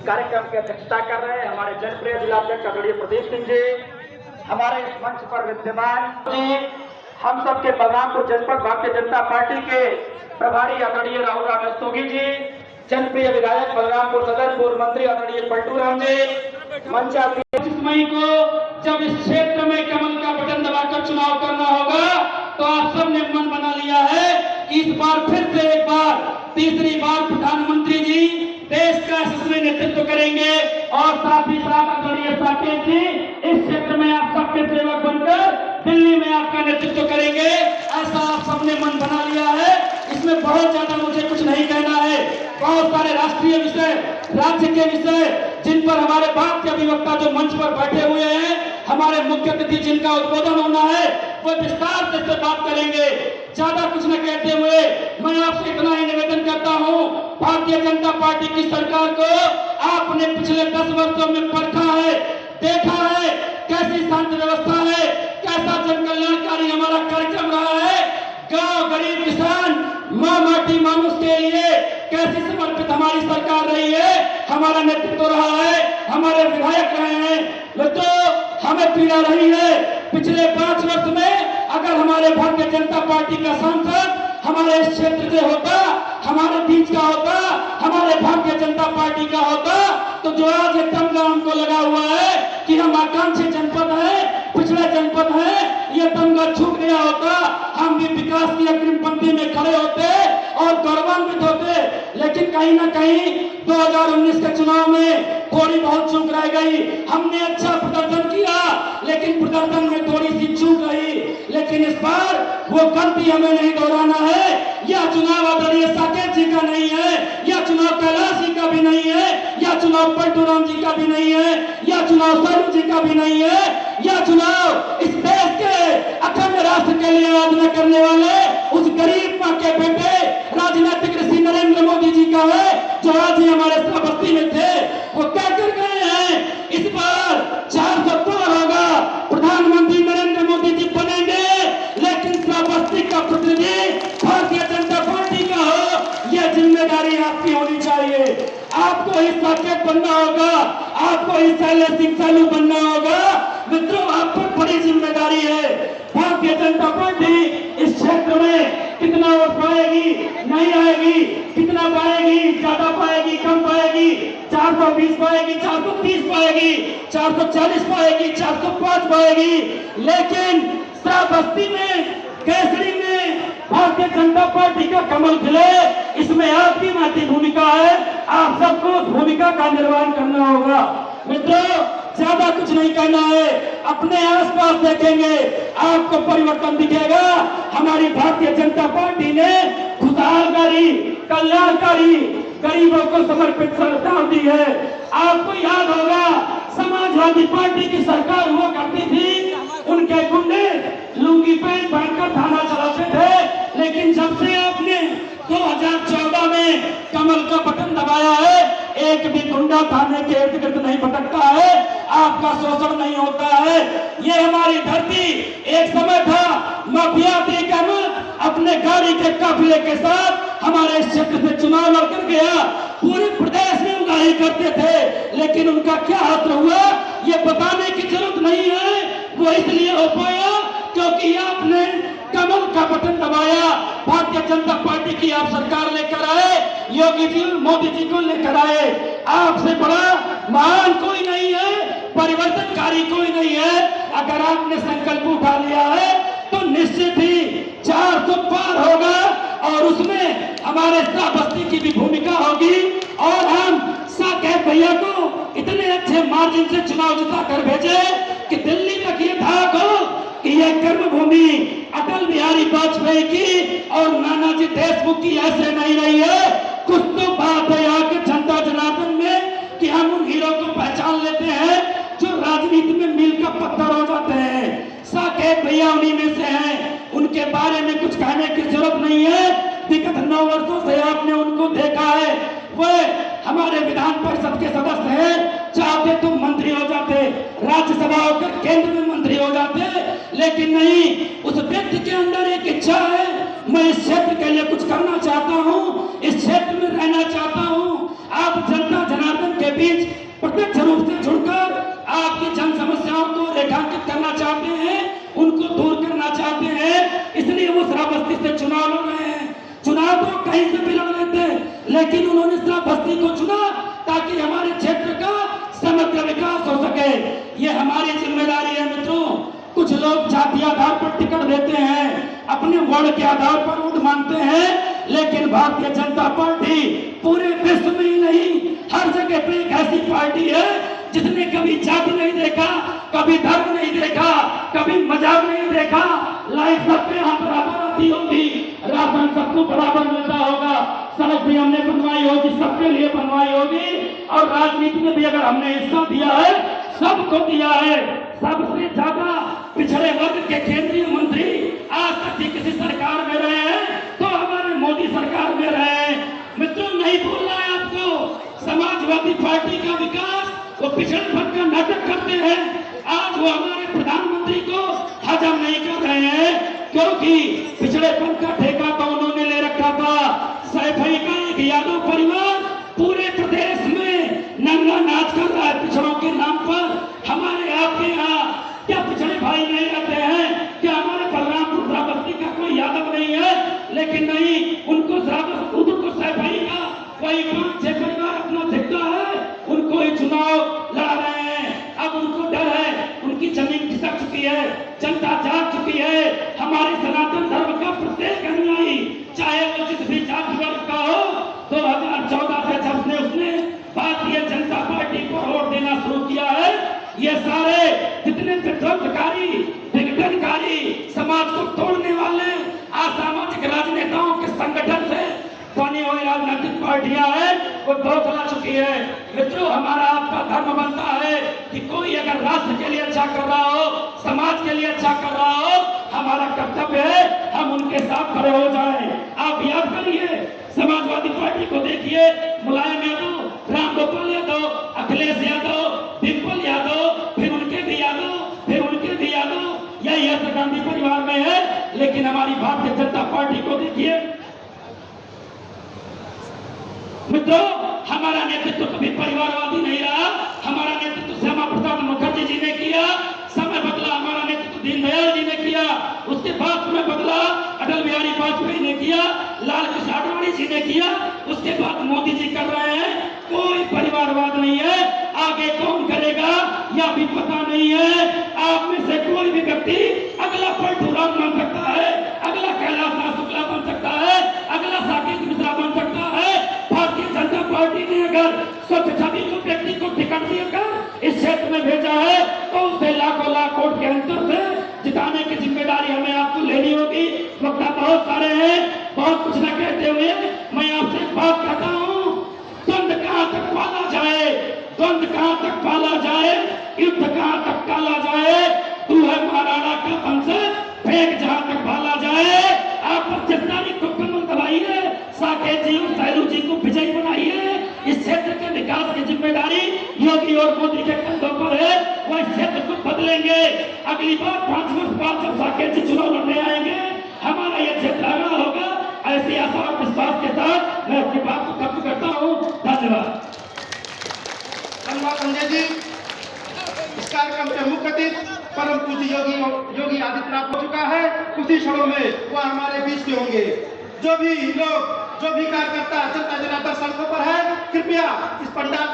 कार्यक्रम की अध्यक्षता कर रहे हैं हमारे जनप्रिय जिलाध्यक्ष आदरणीय प्रदीप सिंह जी, हमारे इस मंच पर विद्यमान जी, हम सबके बलरामपुर जनपद भारतीय जनता पार्टी के प्रभारी आदरणीय राहुल राम रस्तोगी जी, जनप्रिय विधायक बलरामपुर सदर पूर्व मंत्री आदरणीय पलटू राम जी, मंच 25 मई को जब इस क्षेत्र में कमल का बटन दबाकर चुनाव करना होगा तो आप सबने मन बना लिया है कि इस बार फिर से एक बार तीसरी बार प्रधानमंत्री जी देश का यशस्वी नेतृत्व करेंगे और साथ ही साथ आदरणीय साकेत जी इस क्षेत्र में आप सबके सेवक बनकर दिल्ली में आपका नेतृत्व करेंगे, ऐसा आप सबने मन बना लिया है। इसमें बहुत ज्यादा मुझे कुछ नहीं कहना है। बहुत सारे राष्ट्रीय विषय, राज्य के विषय जिन पर हमारे बात के अभिवक्ता जो मंच पर बैठे हुए हैं, हमारे मुख्य अतिथि जिनका उद्बोधन होना है, वो विस्तार से बात करेंगे। ज्यादा कुछ न कहते हुए मैं आपसे इतना ही निवेदन करता हूं, भारतीय जनता पार्टी की सरकार को आपने पिछले 10 वर्षों में परखा है, देखा है कैसी शांति व्यवस्था है, कैसा जन कल्याणकारी हमारा कार्यक्रम रहा है, गांव गरीब किसान मां माटी मानुष के लिए कैसी समर्पित हमारी सरकार रही है, हमारा नेतृत्व रहा है, हमारे विधायक रहे हैं। मित्रों, हमें पीड़ा रही है पिछले 5 वर्ष में अगर हमारे भारतीय जनता पार्टी का सांसद हमारे इस क्षेत्र से होता, हमारे बीच का होता, हमारे भारतीय जनता पार्टी का होता, तो जो आज एक तमगा हमको लगा हुआ है कि हम आकांक्षी जनपद है, पिछड़ा जनपद है, ये तमगा छूट गया होता, हम भी विकास की अग्रिम पंक्ति में खड़े होते और गौरवान्वित होते। लेकिन कहीं ना कहीं 2019 के चुनाव में थोड़ी बहुत चूक रह गई। हमने अच्छा प्रदर्शन किया लेकिन प्रदर्शन में थोड़ी सी चूक रही। लेकिन इस बार वो गलती हमें नहीं दोहराना है। यह चुनाव आदरणीय साकेत जी का नहीं है, यह चुनाव कैलाश जी का भी नहीं है, यह चुनाव पलटू राम जी का भी नहीं है, यह चुनाव सरू जी का भी नहीं है, यह चुनाव इस देश के अखंड राष्ट्र के लिए आराधना करने वाले उस गरीब मां के बेटे राजनीतिक ऋषि नरेंद्र मोदी जी का है, जो आज ही हमारे श्रावस्ती में थे। वो क्या कर गए हैं, इस बार 400 पार होगा, प्रधानमंत्री नरेंद्र मोदी जी बनेंगे, लेकिन श्रावस्ती का प्रतिनिधि भारतीय जनता पार्टी का हो, यह जिम्मेदारी आपकी होनी चाहिए। आपको ही साकेत बनना होगा, आपको ही शैलेश सिंह सालू बनना होगा। मित्रों, आप पर बड़ी जिम्मेदारी है। भारतीय जनता पार्टी इस क्षेत्र में कितना वोट पाएगी, नहीं आएगी, कितना पाएगी, ज्यादा पाएगी, कम पाएगी, 420 पाएगी, 430 पाएगी, 440 पाएगी, 405 पाएगी, लेकिन श्रावस्ती में, केसरी में भारतीय जनता पार्टी का कमल खिले, इसमें आपकी महती भूमिका है। आप सबको उस भूमिका का निर्वहन करना होगा। मित्रों, ज्यादा कुछ नहीं करना है, अपने आसपास देखेंगे आपको परिवर्तन दिखेगा। हमारी भारतीय जनता पार्टी ने खुशहालकारी, कल्याणकारी, गरीबों को समर्पित सरकार दी है। आपको याद होगा समाजवादी पार्टी की सरकार हुआ करती थी, उनके गुंडे लुंगी पैंट पहनकर थाना चलाते थे, लेकिन जब से आपने 2014 में कमल का बटन दबाया है, एक भी गुंडा थाने के इर्द गिर्द नहीं भटकता है, आपका शोषण नहीं होता है। ये हमारी धरती एक समय था माफियाती कमल अपने गाड़ी के काफिले के साथ हमारे इस क्षेत्र से चुनाव लड़कर गया, पूरे प्रदेश में उगाही करते थे, लेकिन उनका क्या हाथ हुआ ये बताने की जरूरत नहीं है। वो इसलिए हो पाया क्योंकि आपने कमल का बटन दबाया। भारतीय जनता पार्टी की आप सरकार लेकर आए, योगी जी मोदी जी को लेकर आए। आपसे बड़ा महान कोई नहीं है, परिवर्तनकारी कोई नहीं है। अगर आपने संकल्प उठा लिया है तो निश्चित ही 400 पार होगा और उसमें हमारे श्रावस्ती की भी भूमिका होगी और हम साकेत भैया को इतने अच्छे मार्जिन से चुनाव जिता कर भेजे कि दिल्ली तक ये धाक हो कि यह कर्मभूमि अटल बिहारी वाजपेयी की और नानाजी देशमुख की ऐसे नहीं रही है। कुछ तो बात है यहाँ के जनता जनार्दन में कि हम उन हीरो को पहचान लेते हैं जो राजनीति में मील का पत्थर हो जाते हैं। साकेत भैया उन्हीं में से हैं, उनके बारे में कुछ कहने की जरूरत नहीं है। विगत 9 वर्षों से आपने उनको देखा है, वे हमारे विधान परिषद के सदस्य हैं। चाहते तो मंत्री हो जाते, राज्यसभा होकर केंद्र में मंत्री हो जाते, लेकिन नहीं, उस व्यक्ति के अंदर एक इच्छा है, मैं इस क्षेत्र के लिए कुछ करना चाहता हूँ, इस क्षेत्र में रहना चाहता हूँ। आप जनता जनार्दन के बीच प्रत्यक्ष रूप से जुड़कर आपकी जन समस्याओं को रेखांकित करना चाहते हैं, उनको दूर करना चाहते हैं। इसलिए वो श्रावस्ती से चुनाव लड़ रहे हैं। चुनाव तो कहीं से भी लड़ लेते, लेकिन उन्होंने श्रावस्ती को चुना ताकि हमारे क्षेत्र का समग्र विकास हो सके। ये हमारी जिम्मेदारी है मित्रों। कुछ लोग जाति आधार पर टिकट देते हैं, अपने वर्ण के आधार पर वोट मांगते हैं, लेकिन भारतीय जनता पार्टी पूरे विश्व में ही नहीं, हर जगह पे एक ऐसी पार्टी है जिसने कभी जाति नहीं देखा, कभी धर्म नहीं देखा, कभी मजहब नहीं देखा। लाइफ सबके यहाँ बराबर आती होगी, राशन सबको बराबर मिलता होगा, सड़क भी हमने बनवाई होगी, सबके लिए बनवाई होगी। और राजनीति में भी अगर हमने हिस्सा दिया है, सबको दिया है। सबसे ज्यादा पिछड़े वर्ग के केंद्रीय मंत्री आज तक किसी सरकार में रहे हैं तो हमारे मोदी सरकार में रहे हैं। मित्रों, नहीं बोलना है आपको। समाजवादी पार्टी का विकास वो पिछड़ेपन का नाटक करते हैं। आज वो हमारे प्रधानमंत्री को हजम नहीं कर रहे हैं, क्योंकि पिछड़ेपन का ठेका तो उन्होंने ले रखा था। सैफई का एक यादव परिवार पूरे प्रदेश में नंगा नाच कर रहा है पिछड़ों के नाम पर। हमारे आपके यहाँ क्या पिछड़े भाई नहीं रहते हैं? क्या हमारे बलरामपुर श्रावस्ती का कोई यादव नहीं है? लेकिन नहीं, उनको सैफई का वही 5-6 परिवार अपना दिखता है, उनको ही चुनाव लड़ा रहे हैं। अब उनको डर है, उनकी जमीन खिसक चुकी है, जनता जाग चुकी है। हमारे सनातन धर्म का प्रत्येक अनुयायी, चाहे वो जिस भी जाति वर्ग का हो, 2014 से जब उसने भारतीय जनता पार्टी को वोट देना शुरू किया है, ये सारे जितने विध्वंसकारी, विघटनकारी, समाज को तोड़ने वाले असामाजिक राजनेताओं के संगठन से बनी हुई राजनीतिक पार्टियां हैं, वो बौखला चुकी है। मित्रों, हमारा आपका धर्म बनता है कि कोई अगर राष्ट्र के लिए अच्छा कर रहा हो, समाज के लिए अच्छा कर रहा हो, हमारा कर्तव्य है हम उनके साथ खड़े हो जाएं। आप याद करिए, समाजवादी पार्टी को देखिए, मुलायम यादव, रामगोपाल यादव, अखिलेश यादव, डिम्पल यादव, फिर उनके भी यादव, फिर उनके भी यादव, यही ऐसा गांधी परिवार में है। लेकिन हमारी भारतीय जनता पार्टी को देखिए मित्रों, हमारा नेतृत्व कभी परिवारवादी नहीं रहा। हमारा नेतृत्व श्यामा प्रसाद मुखर्जी जी ने किया, समय बदला हमारा नेतृत्व दीनदयाल जी ने किया, उसके बाद समय बदला अटल बिहारी वाजपेयी ने किया, लाल कृष्ण आडवाणी जी ने किया, उसके बाद मोदी जी कर रहे हैं। कोई परिवारवाद नहीं है। आगे कौन करेगा या भी पता नहीं है। आप में से कोई भी व्यक्ति अगला पलटूराम बन सकता है, अगला कैलाश नाथ शुक्ला बन सकता है, अगला साकेत मिश्रा बन सकता है। भारतीय जनता पार्टी ने अगर स्वच्छ छवि को व्यक्ति को टिकट देकर इस क्षेत्र में भेजा है तो उसे लाखों लाख वोट के अंतर से जिताने की जिम्मेदारी हमें आपको लेनी होगी। वक्ता बहुत सारे हैं, बहुत कुछ न कहते हुए मैं आपसे एक बात कहता हूँ, द्वंद कहाँ तक पाला जाए, द्वंद कहाँ तक पाला जाए, युद्ध कहाँ तक टाला जाए, तू है महाराणा का वंशज, फेंक जहाँ तक भाला जाए। आप 25 तारीख को कमल दबाइए, साकेत जी और सैलू जी को विजयी बनाइए। इस क्षेत्र के विकास की जिम्मेदारी योगी और मोदी के कंधों पर है। वो इस क्षेत्र को बदलेंगे। अगली बार 5 वर्ष बाद जब साकेत जी चुनाव लड़ने आएंगे, हमारा यह क्षेत्र आगा होगा। ऐसी आशा और विश्वास के साथ मैं अपनी बात को खत्म करता हूँ। धन्यवाद। धन्यवाद संजय जी। इस कार्यक्रम के मुख्य अतिथि परम पूज्य योगी आदित्यनाथ हो चुका है। कुछ ही क्षणों में वह हमारे बीच के होंगे। जो भी लोग, जो भी कार्यकर्ता जनता जनार्दन सड़कों पर है, कृपया इस पंडाल